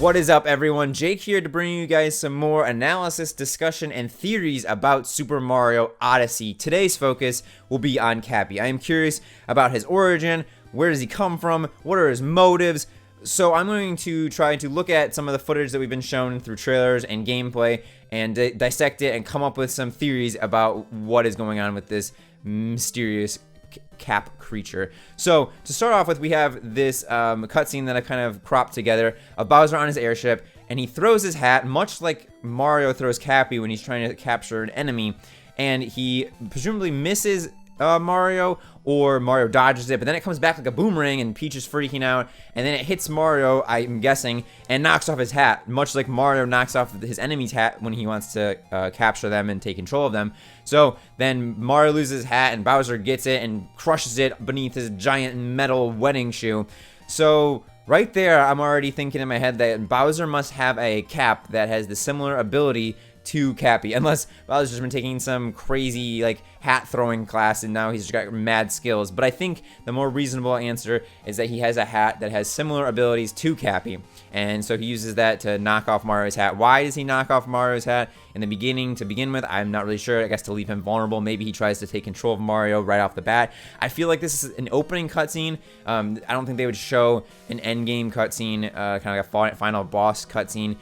What is up, everyone? Jake here to bring you guys some more analysis, discussion, and theories about Super Mario Odyssey. Today's focus will be on Cappy. I am curious about his origin. Where does he come from? What are his motives? So I'm going to try to look at some of the footage that we've been shown through trailers and gameplay and dissect it and come up with some theories about what is going on with this mysterious Cap creature. So to start off with, we have this cutscene that I kind of cropped together of Bowser on his airship, and he throws his hat much like Mario throws Cappy when he's trying to capture an enemy, and he presumably misses Mario, or Mario dodges it, but then it comes back like a boomerang and Peach is freaking out, and then it hits Mario, I'm guessing, and knocks off his hat, much like Mario knocks off his enemy's hat when he wants to capture them and take control of them. So then Mario loses his hat and Bowser gets it and crushes it beneath his giant metal wedding shoe. So right there, I'm already thinking in my head that Bowser must have a cap that has the similar ability to Cappy, unless Bowser's just been taking some crazy like hat throwing class and now he's just got mad skills. But I think the more reasonable answer is that he has a hat that has similar abilities to Cappy, and so he uses that to knock off Mario's hat. Why does he knock off Mario's hat in the beginning to begin with? I'm not really sure. I guess to leave him vulnerable. Maybe he tries to take control of Mario right off the bat. I feel like this is an opening cutscene. I don't think they would show an end game cutscene, kind of like a final boss cutscene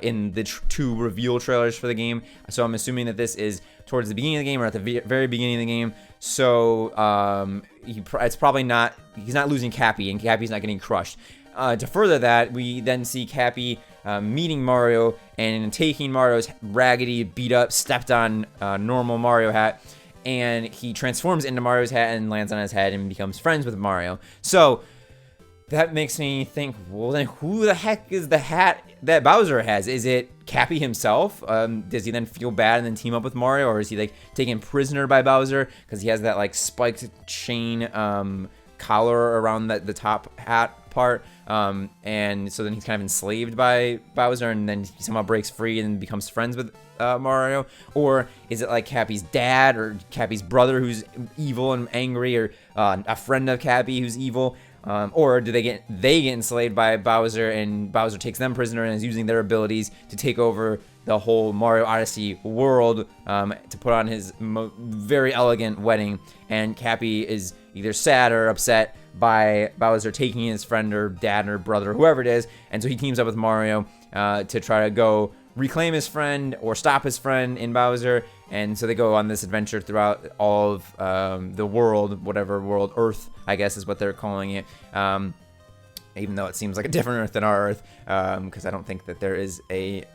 in the two reveal trailers for the game. So I'm assuming that this is towards the beginning of the game or at the very beginning of the game. So it's probably not, he's not losing Cappy and Cappy's not getting crushed. To further that, we then see Cappy meeting Mario and taking Mario's raggedy, beat up, stepped on normal Mario hat, and he transforms into Mario's hat and lands on his head and becomes friends with Mario. So that makes me think, well, then who the heck is the hat that Bowser has? Is it Cappy himself? Does he then feel bad and then team up with Mario? Or is he like taken prisoner by Bowser because he has that like spiked chain collar around the top hat part? And so then he's kind of enslaved by Bowser and then he somehow breaks free and becomes friends with Mario? Or is it like Cappy's dad or Cappy's brother who's evil and angry, or a friend of Cappy who's evil? Or do they get enslaved by Bowser and Bowser takes them prisoner and is using their abilities to take over the whole Mario Odyssey world to put on his very elegant wedding, and Cappy is either sad or upset by Bowser taking his friend or dad or brother, whoever it is, and so he teams up with Mario to try to go reclaim his friend or stop his friend in Bowser. And so they go on this adventure throughout all of the world, whatever world, Earth, I guess is what they're calling it. Even though it seems like a different Earth than our Earth, because I don't think that there is a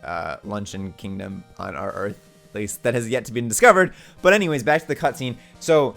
luncheon kingdom on our Earth, at least that has yet to be discovered. But anyways, back to the cutscene. So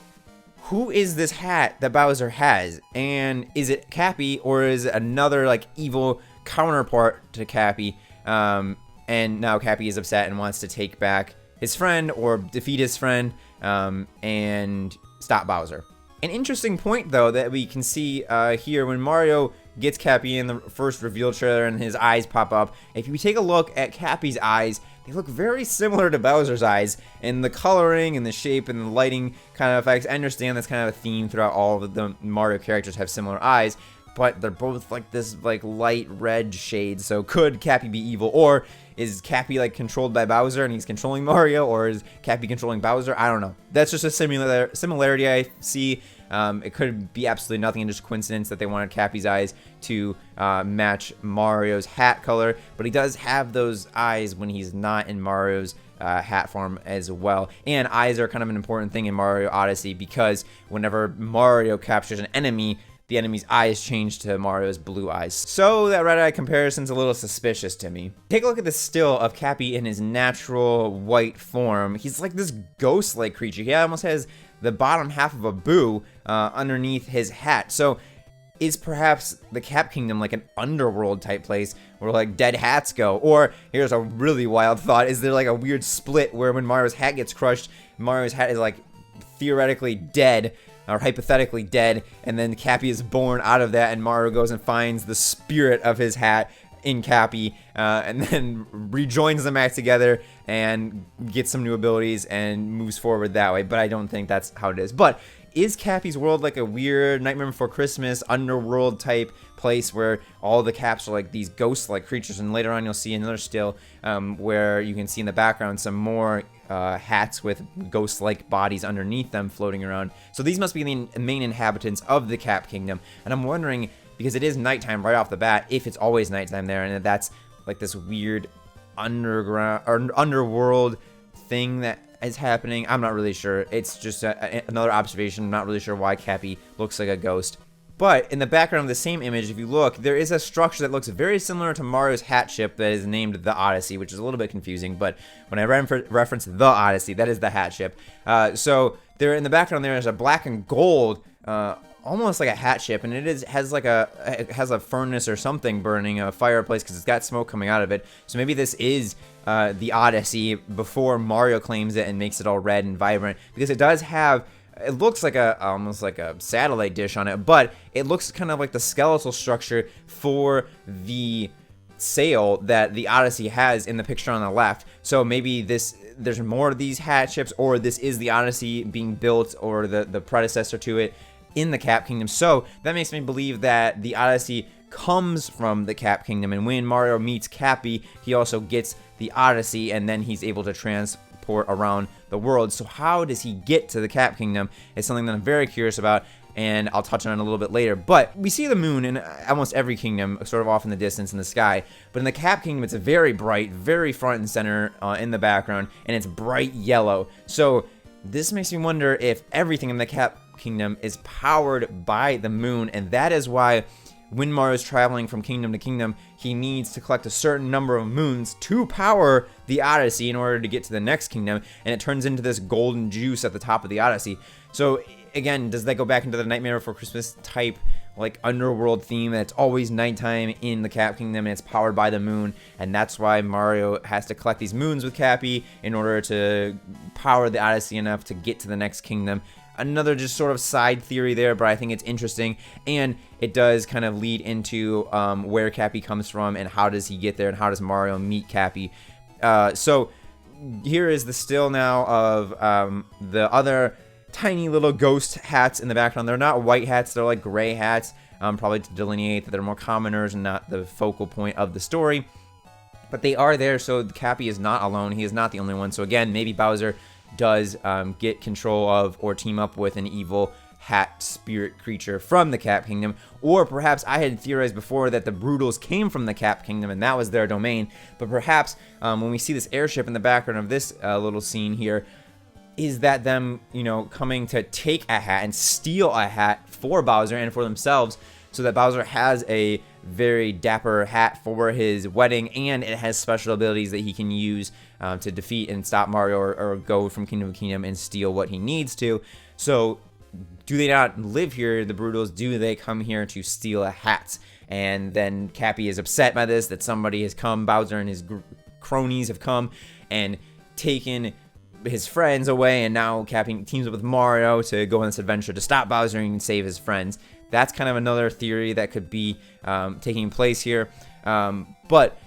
who is this hat that Bowser has? And is it Cappy, or is it another like evil counterpart to Cappy? And now Cappy is upset and wants to take back his friend or defeat his friend and stop Bowser. An interesting point, though, that we can see here when Mario gets Cappy in the first reveal trailer and his eyes pop up. If you take a look at Cappy's eyes, they look very similar to Bowser's eyes, and the coloring and the shape and the lighting kind of effects. I understand that's kind of a theme throughout all of the Mario characters have similar eyes, but they're both like this like light red shade. So could Cappy be evil, or is Cappy like controlled by Bowser and he's controlling Mario, or is Cappy controlling Bowser? I don't know. That's just a similarity I see. It could be absolutely nothing and just coincidence that they wanted Cappy's eyes to match Mario's hat color, but he does have those eyes when he's not in Mario's hat form as well. And eyes are kind of an important thing in Mario Odyssey, because whenever Mario captures an enemy, the enemy's eyes change to Mario's blue eyes. So that red eye comparison's a little suspicious to me. Take a look at the still of Cappy in his natural white form. He's like this ghost-like creature. He almost has the bottom half of a boo underneath his hat. So is perhaps the Cap Kingdom like an underworld type place where like dead hats go? Or here's a really wild thought, is there like a weird split where when Mario's hat gets crushed, Mario's hat is like theoretically dead, or hypothetically dead, and then Cappy is born out of that, and Mario goes and finds the spirit of his hat in Cappy, and then rejoins them back together and gets some new abilities and moves forward that way. But I don't think that's how it is. But is Cappy's world like a weird Nightmare Before Christmas underworld type place where all the Caps are like these ghost-like creatures? And later on you'll see another still where you can see in the background some more hats with ghost-like bodies underneath them floating around. So these must be the main inhabitants of the Cap Kingdom. And I'm wondering, because it is nighttime right off the bat, if it's always nighttime there, and that's like this weird underground or underworld thing that is happening. I'm not really sure. It's just another observation. I'm not really sure why Cappy looks like a ghost. But in the background of the same image, if you look, there is a structure that looks very similar to Mario's hat ship that is named the Odyssey, which is a little bit confusing. But when I reference the Odyssey, that is the hat ship. So there in the background there is a black and gold, almost like a hat ship, and it has a furnace or something burning, a fireplace, because it's got smoke coming out of it. So maybe this is the Odyssey before Mario claims it and makes it all red and vibrant, because it does have. It looks like almost like a satellite dish on it, but it looks kind of like the skeletal structure for the sail that the Odyssey has in the picture on the left. So maybe there's more of these hat ships, or this is the Odyssey being built, or the predecessor to it in the Cap Kingdom. So that makes me believe that the Odyssey comes from the Cap Kingdom, and when Mario meets Cappy, he also gets the Odyssey, and then he's able to transport around the world. So how does he get to the Cap Kingdom is something that I'm very curious about, and I'll touch on it a little bit later. But we see the moon in almost every kingdom sort of off in the distance in the sky, but in the Cap Kingdom it's very bright, very front and center in the background, and it's bright yellow. So this makes me wonder if everything in the Cap Kingdom is powered by the moon, and that is why when Mario's traveling from kingdom to kingdom, he needs to collect a certain number of moons to power the Odyssey in order to get to the next kingdom, and it turns into this golden juice at the top of the Odyssey. So again, does that go back into the Nightmare Before Christmas type like underworld theme that's always nighttime in the Cap Kingdom and it's powered by the moon, and that's why Mario has to collect these moons with Cappy in order to power the Odyssey enough to get to the next kingdom? Another just sort of side theory there, but I think it's interesting, and it does kind of lead into where Cappy comes from and how does he get there and how does Mario meet Cappy. So here is the still now of the other tiny little ghost hats in the background. They're not white hats, they're like gray hats, probably to delineate that they're more commoners and not the focal point of the story. But they are there, so Cappy is not alone. He is not the only one. So again, maybe Bowser does get control of or team up with an evil hat spirit creature from the Cap Kingdom, or perhaps I had theorized before that the Broodals came from the Cap Kingdom and that was their domain, but perhaps when we see this airship in the background of this little scene here, is that them, coming to take a hat and steal a hat for Bowser and for themselves, so that Bowser has a very dapper hat for his wedding, and it has special abilities that he can use to defeat and stop Mario, or go from kingdom to kingdom and steal what he needs to. So do they not live here, the Broodals? Do they come here to steal a hat? And then Cappy is upset by this, that somebody has come, Bowser and his cronies have come and taken his friends away, and now Cappy teams up with Mario to go on this adventure to stop Bowser and save his friends. That's kind of another theory that could be taking place here. But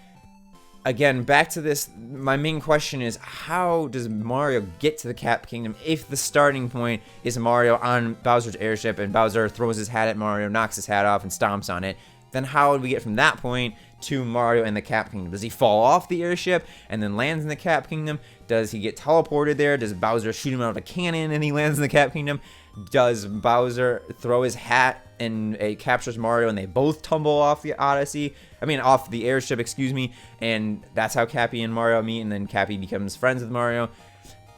again, back to this, my main question is, how does Mario get to the Cap Kingdom if the starting point is Mario on Bowser's airship and Bowser throws his hat at Mario, knocks his hat off, and stomps on it? Then how would we get from that point to Mario in the Cap Kingdom? Does he fall off the airship and then lands in the Cap Kingdom? Does he get teleported there? Does Bowser shoot him out of a cannon and he lands in the Cap Kingdom? Does Bowser throw his hat and it captures Mario and they both tumble off the off the airship, and that's how Cappy and Mario meet, and then Cappy becomes friends with Mario?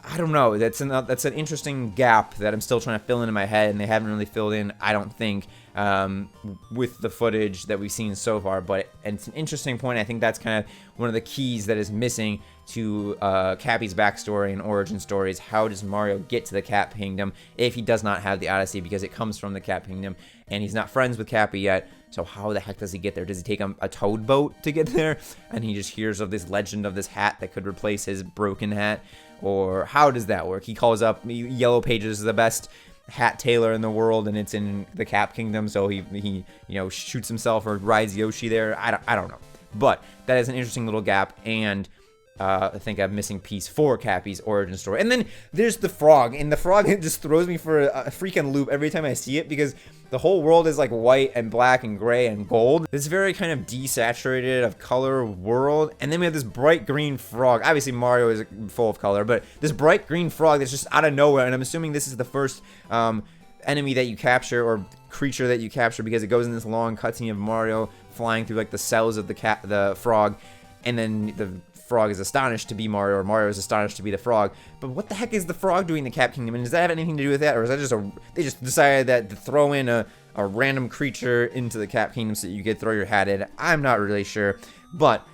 I don't know. That's an interesting gap that I'm still trying to fill in my head, and they haven't really filled in, I don't think, with the footage that we've seen so far. But it's an interesting point. I think that's kind of one of the keys that is missing to Cappy's backstory and origin story, is how does Mario get to the Cap Kingdom if he does not have the Odyssey, because it comes from the Cap Kingdom, and he's not friends with Cappy yet. So how the heck does he get there? Does he take a toad boat to get there, and he just hears of this legend of this hat that could replace his broken hat? Or how does that work? He calls up Yellow Pages, the best hat tailor in the world, and it's in the Cap Kingdom, so he shoots himself or rides Yoshi there. I don't know. But that is an interesting little gap, and I think a missing piece for Cappy's origin story. And then there's the frog, and the frog it just throws me for a freaking loop every time I see it, because the whole world is like white and black and gray and gold. This very kind of desaturated of color world, and then we have this bright green frog. Obviously Mario is full of color, but this bright green frog that's just out of nowhere, and I'm assuming this is the first enemy that you capture, or creature that you capture, because it goes in this long cutscene of Mario flying through like the cells of the frog, and then the frog is astonished to be Mario, or Mario is astonished to be the frog. But what the heck is the frog doing in the Cap Kingdom? And does that have anything to do with that, or is that just they just decided that to throw in a random creature into the Cap Kingdom so that you could throw your hat in? I'm not really sure, but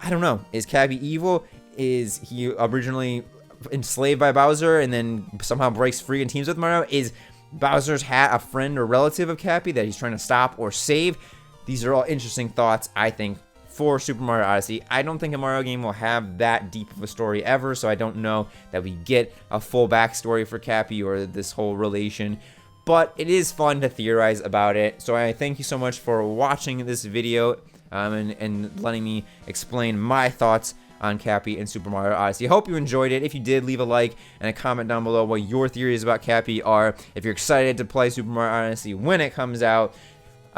I don't know. Is Cappy evil? Is he originally enslaved by Bowser and then somehow breaks free and teams with Mario? Is Bowser's hat a friend or relative of Cappy that he's trying to stop or save? These are all interesting thoughts, I think, for Super Mario Odyssey. I don't think a Mario game will have that deep of a story ever, so I don't know that we get a full backstory for Cappy or this whole relation, but it is fun to theorize about it. So I thank you so much for watching this video and letting me explain my thoughts on Cappy and Super Mario Odyssey. I hope you enjoyed it. If you did, leave a like and a comment down below what your theories about Cappy are. If you're excited to play Super Mario Odyssey when it comes out.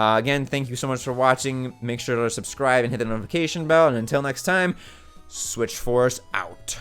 Again, thank you so much for watching. Make sure to subscribe and hit the notification bell. And until next time, Switch Force out.